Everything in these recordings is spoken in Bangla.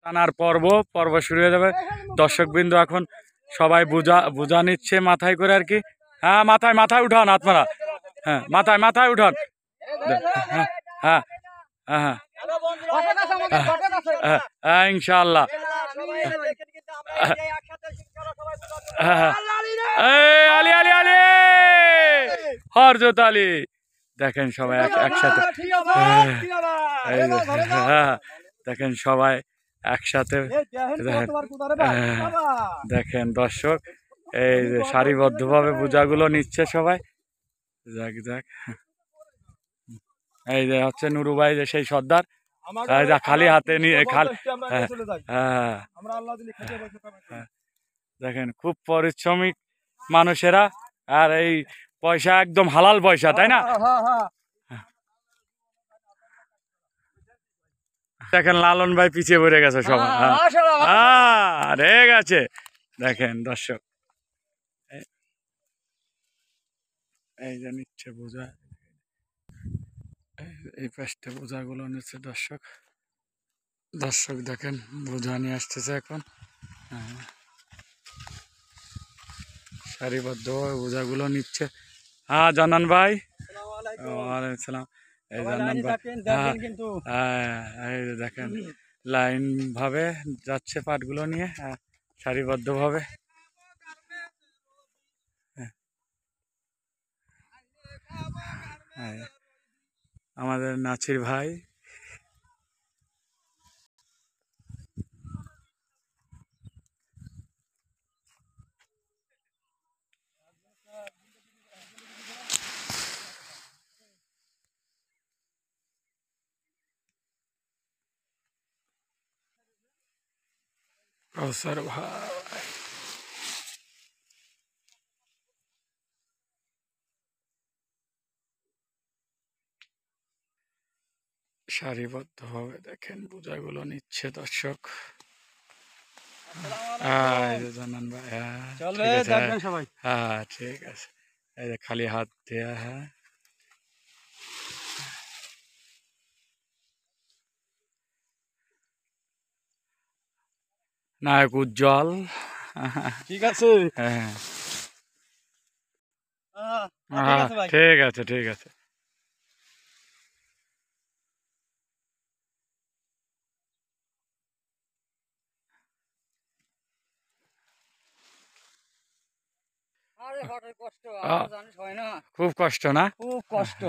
টানার পর্ব শুরু হয়ে যাবে। দর্শকবৃন্দ এখন সবাই বুঝা নিচ্ছে মাথায় করে আর কি। হ্যাঁ, মাথায় উঠান আপনারা। হ্যাঁ, মাথায় উঠান। হ্যাঁ হ্যাঁ হ্যাঁ হ্যাঁ হ্যাঁ, ইনশাআল্লাহ। আলী আলী আলী হরজত আলী, দেখেন সবাই একসাথে। হ্যাঁ, দেখেন সবাই একসাথে। দেখেন দর্শক, এই যে সারিবদ্ধভাবে পূজাগুলো নিচ্ছে সবাই। যাক, এই যে হচ্ছে নুরু ভাই, যে সেই সর্দার, খালি হাতে নিয়ে দেখেন খুব পরিশ্রমিক মানুষেরা, আর এই পয়সা একদম হালাল পয়সা, তাই না? দেখেন লালন ভাই পিছিয়ে পড়ে গেছে সবাই, ঠিক আছে। দেখেন দর্শক, এই যে নিচ্ছে বোঝা, এই পাশটা বোঝাগুলো নিচ্ছে দর্শক দেখেন বোঝা নিয়ে আসতেছে এখন। সারিবদ্ধভাবে বোঝাগুলো নিচ্ছে। হ্যাঁ জানান ভাই, ওয়ালাইকুম সালাম। এই জানান ভাই, এই দেখেন লাইন ভাবে যাচ্ছে পাটগুলো নিয়ে, সারিবদ্ধভাবে। আমাদের নাছির ভাই, প্রফেসর ভাই, সারিবদ্ধভাবে দেখেন বোঝাগুলো নিচ্ছে দর্শক। জানান ভাই, হ্যাঁ ঠিক আছে। এই যে খালি হাত দেয়া, হ্যাঁ নায়ক উজ্জ্বল, ঠিক আছে। হ্যাঁ ঠিক আছে। খুব কষ্ট না? খুব কষ্ট,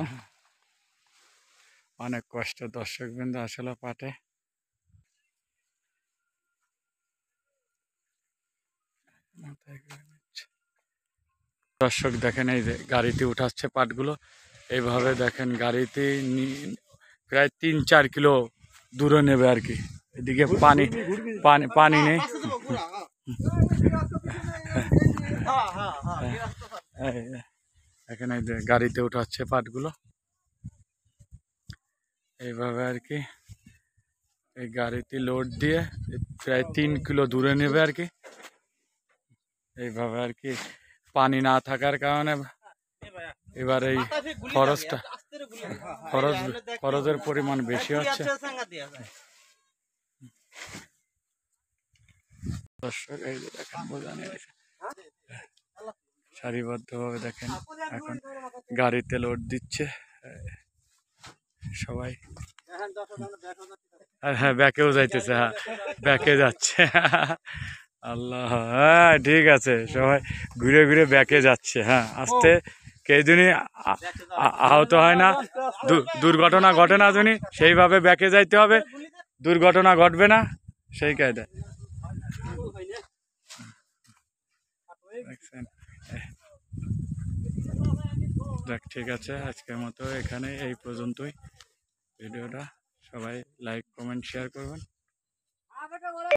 অনেক কষ্ট দর্শকবৃন্দ আসলে পাটে। দর্শক দেখেন, এই যে গাড়িতে উঠাচ্ছে পাটগুলো, এইভাবে দেখেন গাড়িতে প্রায় 3-4 কিলো দূরে নেবে আর কি। এদিকে পানি নেই। এখানে যে গাড়িতে উঠাচ্ছে পাটগুলো, এইভাবে আর কি। এই গাড়িতে লোড দিয়ে প্রায় 3 কিলো দূরে নেবে আর কি। এইভাবে আর কি, পানি না থাকার কারণে এবার এই খরচের পরিমাণ বেশি হচ্ছে। দর্শক এই যে দেখেন বোঝা নিয়ে সারিবদ্ধভাবে দেখেন এখন গাড়িতে লোড দিচ্ছে সবাই। হ্যাঁ, ব্যাকেও যাইতেছে, হ্যাঁ ব্যাকে যাচ্ছে। আল্লাহ, হ্যাঁ ঠিক আছে, সবাই ঘুরে ঘুরে ব্যাকে যাচ্ছে। হ্যাঁ, আস্তে, কেউ যদি আহত হয় না, দুর্ঘটনা ঘটে না, যদি সেইভাবে ব্যাকে যাইতে হবে, দুর্ঘটনা ঘটবে না সেই কায়দায়। দেখ, ঠিক আছে, আজকের মতো এখানে এই পর্যন্তই ভিডিওটা। সবাই লাইক, কমেন্ট, শেয়ার করবেন।